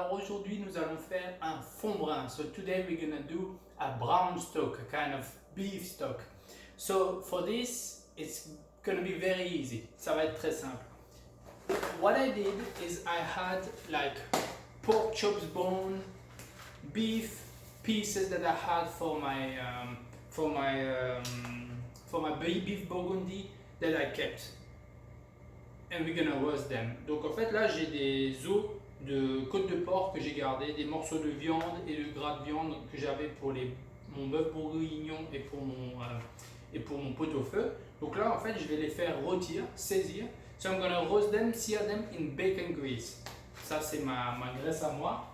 Alors aujourd'hui, nous allons faire un fond brun. So today we're gonna do a brown stock, a kind of beef stock. So for this, it's gonna be very easy. Ça va être très simple. What I did is I had like pork chops bone, beef pieces that I had for my beef bourgundi that I kept, and we're gonna roast them. Donc en fait là j'ai des os de côte de porc que j'ai gardé, des morceaux de viande et le gras de viande que j'avais pour mon bœuf bourguignon et pour mon pot-au-feu. Donc là en fait je vais les faire rôtir, saisir. So I'm gonna roast them, sear them in bacon grease. Ça c'est ma graisse à moi.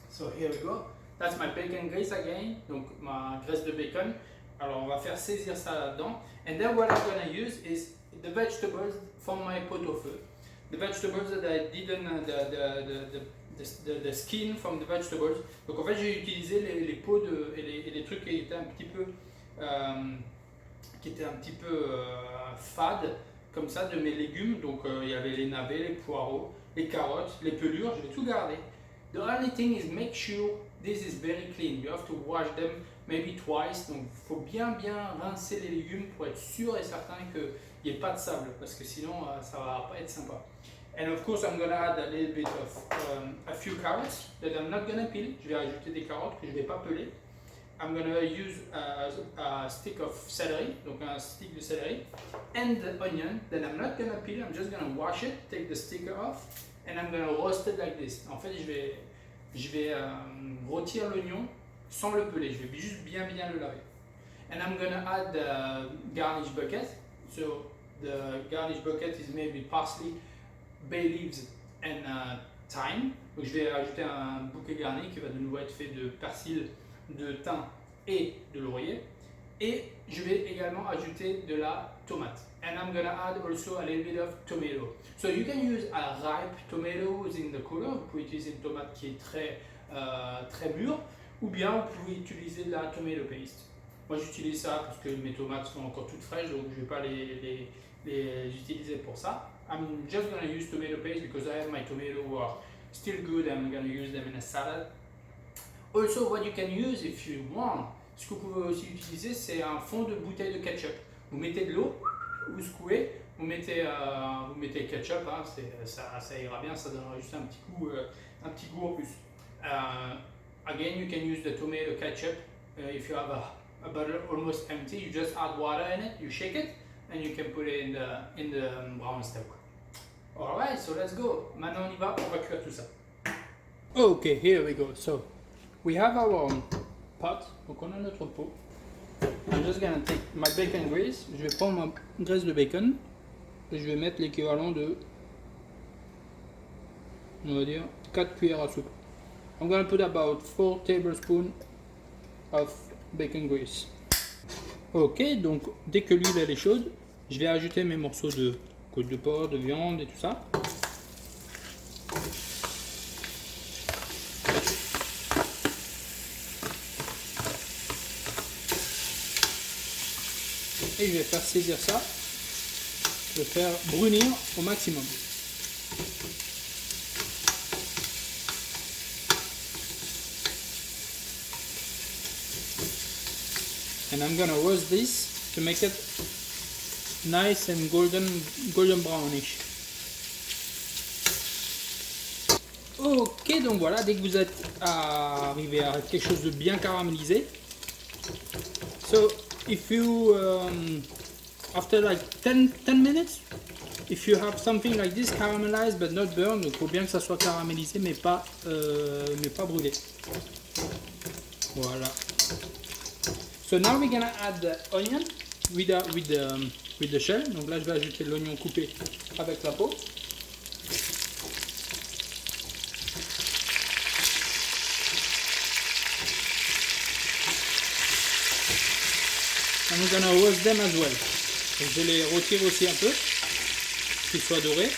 So here we go. That's my bacon grease again. Donc ma graisse de bacon. Alors on va faire saisir ça là-dedans. And then what I'm gonna use is the vegetables from my pot-au-feu. The vegetables that I didn't, the skin from the vegetables. Donc en fait j'ai utilisé les peaux et les trucs qui étaient un petit peu, fades comme ça de mes légumes. Donc il y avait les navets, les poireaux, les carottes, les pelures, je vais tout garder. The only thing is make sure this is very clean. You have to wash them maybe twice. Donc il faut bien rincer les légumes pour être sûr et certain qu'il n'y ait pas de sable parce que sinon ça va pas être sympa. And of course I'm gonna add a little bit of a few carrots that I'm not gonna peel. Je vais ajouter des carottes que je vais pas peler. I'm gonna use a stick of celery, donc un stick de céleri, and the onion that I'm not gonna peel. I'm just gonna wash it, take the sticker off, and I'm gonna roast it like this. En fait, je vais rôtir l'oignon sans le peler. Je vais juste bien le laver. And I'm gonna add the garnish bucket. So the garnish bucket is made with parsley, bay leaves, and thyme. Donc je vais ajouter un bouquet garni qui va de nouveau être fait de persil, de thym et de laurier. Et je vais également ajouter de la tomate. And I'm gonna add also a little bit of tomato. So you can use a ripe tomato in the cooler. Vous pouvez utiliser une tomate qui est très mûre, ou bien vous pouvez utiliser de la tomato paste. Moi j'utilise ça parce que mes tomates sont encore toutes fraîches, donc je ne vais pas les utiliser pour ça. I'm just gonna use tomato paste because I have my tomato who are still good and I'm gonna use them in a salad. Also, what you can use if you want, ce que vous pouvez aussi utiliser, c'est un fond de bouteille de ketchup. Vous mettez de l'eau, vous secouez, vous mettez ketchup, hein, ça ira bien, ça donnera juste un petit goût en plus. Again, you can use the tomato ketchup if you have a bottle almost empty. You just add water in it, you shake it, and you can put it in the brown stock. Alright, so let's go. Maintenant on y va, on va cuire tout ça. Okay, here we go. So we have our pot, donc on a notre pot. I'm just gonna take my bacon grease. Je vais prendre ma graisse de bacon et je vais mettre l'équivalent de, on va dire, 4 cuillères à soupe. I'm gonna put about 4 tablespoons of bacon grease. Ok, donc dès que l'huile elle est chaude, je vais ajouter mes morceaux de côte de porc, de viande et tout ça. Et je vais faire saisir ça, je vais faire brunir au maximum. And I'm gonna roast this to make it nice and golden brownish. Ok, donc voilà, dès que vous êtes arrivé à quelque chose de bien caramélisé, so if you after like 10 minutes, if you have something like this caramelized but not burned, donc il faut bien que ça soit caramélisé mais pas brûlé. Voilà. So now we're gonna add the onion with the shell. Donc là je vais ajouter l'oignon coupé avec la peau. And we're gonna roast them as well. Donc je les retire aussi un peu, qu'ils soient dorés.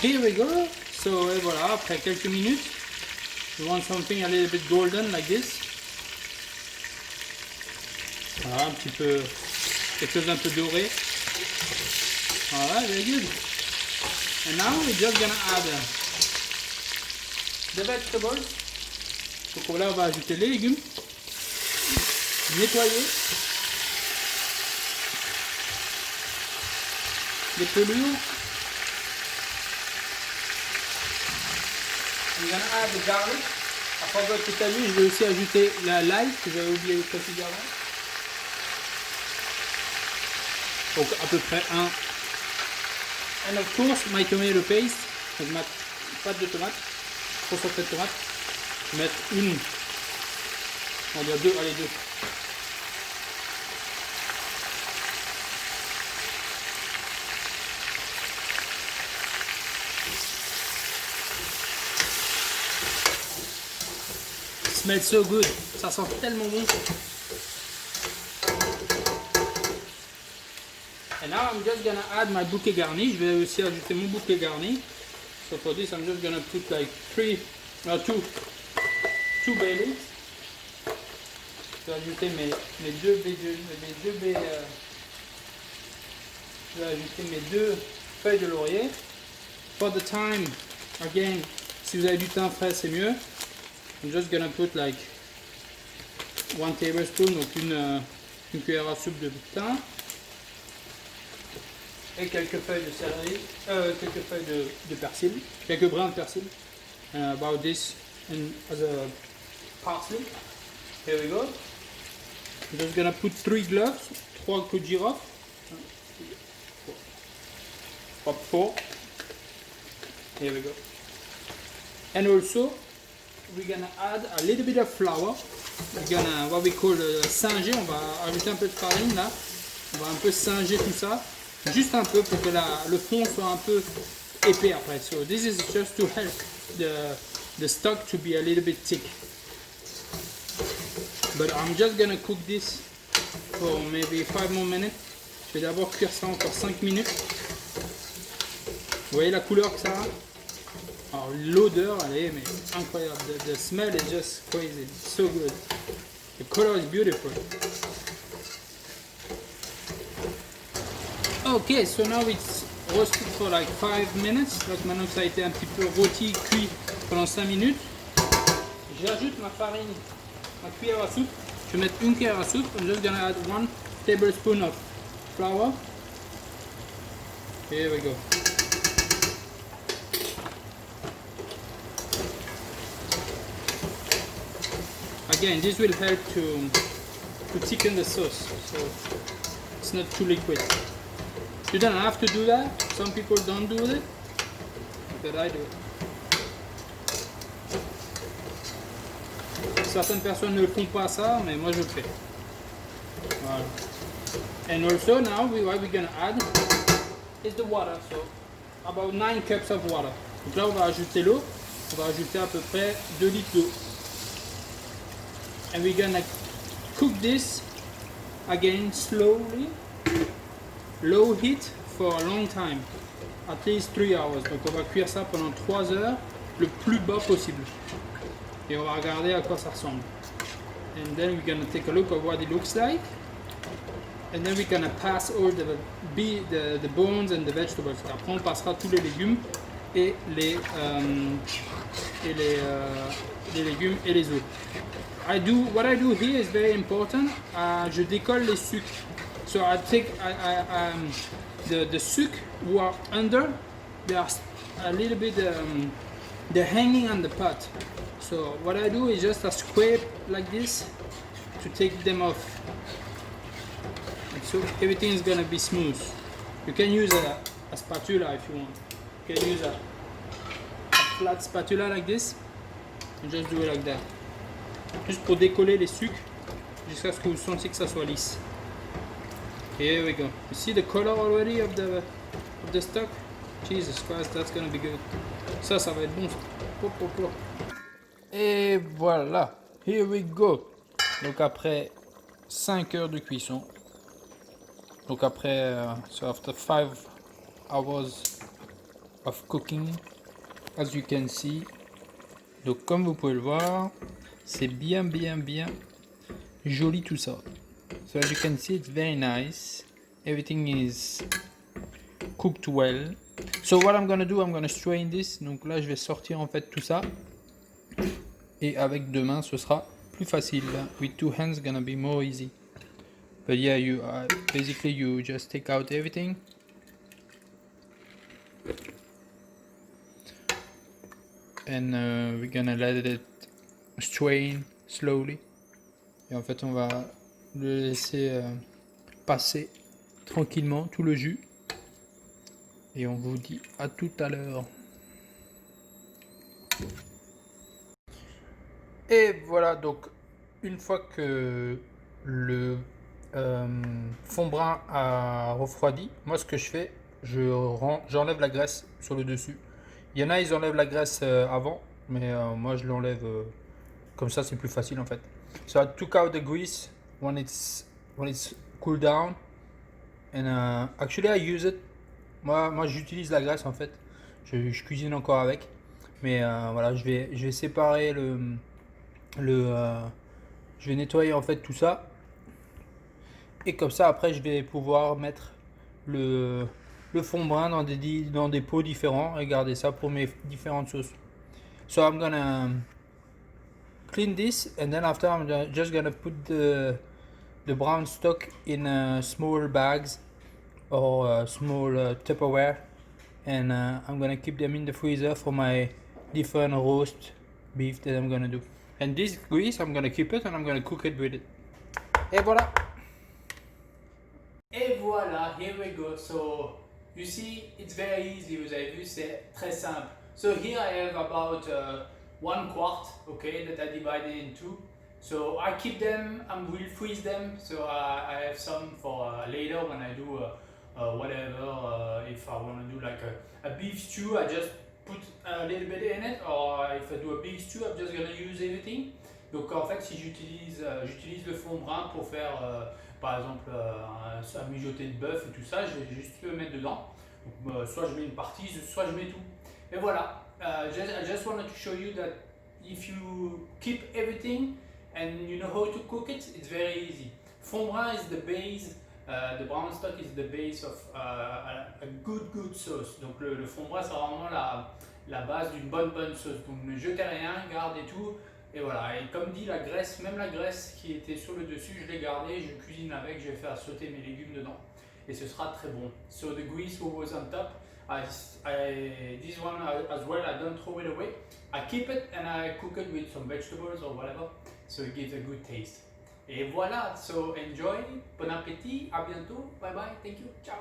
Here we go. So, et voilà, après quelques minutes, you want something a little bit golden like this. Voilà, un petit peu, quelque chose d'un peu doré. Voilà, very good. And now we're just gonna add the vegetables. Donc là, on va ajouter les légumes, nettoyer, les pelures. I'm gonna add the garlic. I forgot to tell you, je vais aussi ajouter l'ail que j'avais oublié précédemment. Donc à peu près un. And of course, my tomato paste. Donc ma pâte de tomate, concentré de tomate. Je vais mettre une. On va dire deux, allez deux. Smells so good, ça sent tellement bon. And now I'm just gonna add my bouquet garni. Je vais aussi ajouter mon bouquet garni. So for this I'm just gonna put like two bay leaves. Je vais ajouter mes deux feuilles de laurier. For the time, again, si vous avez du thym frais c'est mieux. I'm just gonna put like 1 tablespoon, donc une cuillère à soupe de thym et quelques feuilles de céleri, quelques feuilles de persil, quelques brins de persil. About this and as a parsley. Here we go. I'm just gonna put 3 cloves, 3 clous de girofle. About 4. Here we go. And also we're gonna add a little bit of flour. We're gonna what we call singer. On va ajouter un peu de farine là. On va un peu singer tout ça, juste un peu pour que le fond soit un peu épais après. So this is just to help the stock to be a little bit thick. But I'm just gonna cook this for maybe 5 more minutes. Je vais d'abord cuire ça encore 5 minutes. Vous voyez la couleur que ça a? Alors l'odeur, elle est mais incroyable. The smell is just crazy. It's so good. The color is beautiful. Okay, so now it's roasted for like 5 minutes. Donc maintenant que ça a été un petit peu rôti, cuit pendant 5 minutes, j'ajoute ma farine, ma cuillère à soupe. Je vais mettre une cuillère à soupe. I'm just gonna add 1 tablespoon of flour. Here we go. Again, this will help to thicken the sauce, so it's not too liquid. You don't have to do that. Some people don't do it, but I do it. Certaines personnes ne font pas ça, mais moi je le fais. Voilà. And also now what we're gonna add is the water. So about 9 cups of water. Donc là on va ajouter l'eau. On va ajouter à peu près 2 litres d'eau. And we're gonna cook this again slowly, low heat for a long time, at least 3 hours. Donc on va cuire ça pendant 3 heures, le plus bas possible. Et on va regarder à quoi ça ressemble. And then we're gonna take a look at what it looks like. And then we're gonna pass all the bones and the vegetables. Après on passera tous les légumes et les légumes et les os. What I do here is very important. Je décolle les sucres. So I take the sucre who are under. They are a little bit they're hanging on the pot. So what I do is just a scrape like this to take them off. And so everything is gonna be smooth. You can use a spatula if you want. You can use a flat spatula like this and just do it like that. Juste pour décoller les sucres jusqu'à ce que vous sentiez que ça soit lisse. Here we go. You see the color already of the stock? Jesus Christ, that's gonna be good. Ça va être bon. Et voilà. Here we go. Donc après 5 heures de cuisson. Donc après, so after 5 hours of cooking, as you can see. Donc comme vous pouvez le voir, c'est bien joli tout ça. So as you can see, it's very nice. Everything is cooked well. So what I'm gonna do, I'm gonna strain this. Donc là je vais sortir en fait tout ça. Et avec deux mains ce sera plus facile. With two hands gonna be more easy. But yeah, you basically you just take out everything. And we're gonna let it strain slowly. Et en fait on va le laisser passer tranquillement tout le jus. Et on vous dit à tout à l'heure. Et voilà, donc une fois que le fond brun a refroidi, moi ce que je fais, j'enlève la graisse sur le dessus. Il y en a, ils enlèvent la graisse avant, mais moi je l'enlève comme ça, c'est plus facile en fait. So I took out the grease when it's cooled down, and actually I use it. Moi j'utilise la graisse en fait. Je cuisine encore avec, mais voilà, je vais séparer je vais nettoyer en fait tout ça, et comme ça après je vais pouvoir mettre le fond brun dans des pots différents et garder ça pour mes différentes sauces. So I'm gonna clean this, and then after I'm just gonna put the brown stock in small bags or small Tupperware, and I'm gonna keep them in the freezer for my different roast beef that I'm gonna do. And this grease, I'm gonna keep it and I'm gonna cook it with it. Et voilà. Et voilà, here we go. So you see, it's very easy. Vous avez vu, c'est très simple. So here I have about 1/4, okay, that I divided in two. So I keep them, I will freeze them. So I have some for later when I do whatever. If I want to do like a beef stew, I just put a little bit in it. Or if I do a big stew, I'm just gonna use everything. Donc en fait, si j'utilise le fond brun pour faire par exemple un mijoté de bœuf et tout ça, je vais juste le mettre dedans. Donc, soit je mets une partie, soit je mets tout. Et voilà. I just wanted to show you that if you keep everything and you know how to cook it, it's very easy. Fond brun is the base. The brown stock is the base of a good sauce. Donc le fond brun, c'est vraiment la base d'une bonne sauce. Donc ne jetez rien, gardez tout. Et voilà, et comme dit, la graisse, même la graisse qui était sur le dessus, je l'ai gardée, je cuisine avec, je vais faire sauter mes légumes dedans. Et ce sera très bon. So the grease was on top. This one as well, I don't throw it away. I keep it and I cook it with some vegetables or whatever. So it gives a good taste. Et voilà, so enjoy, bon appétit, à bientôt, bye bye, thank you, ciao.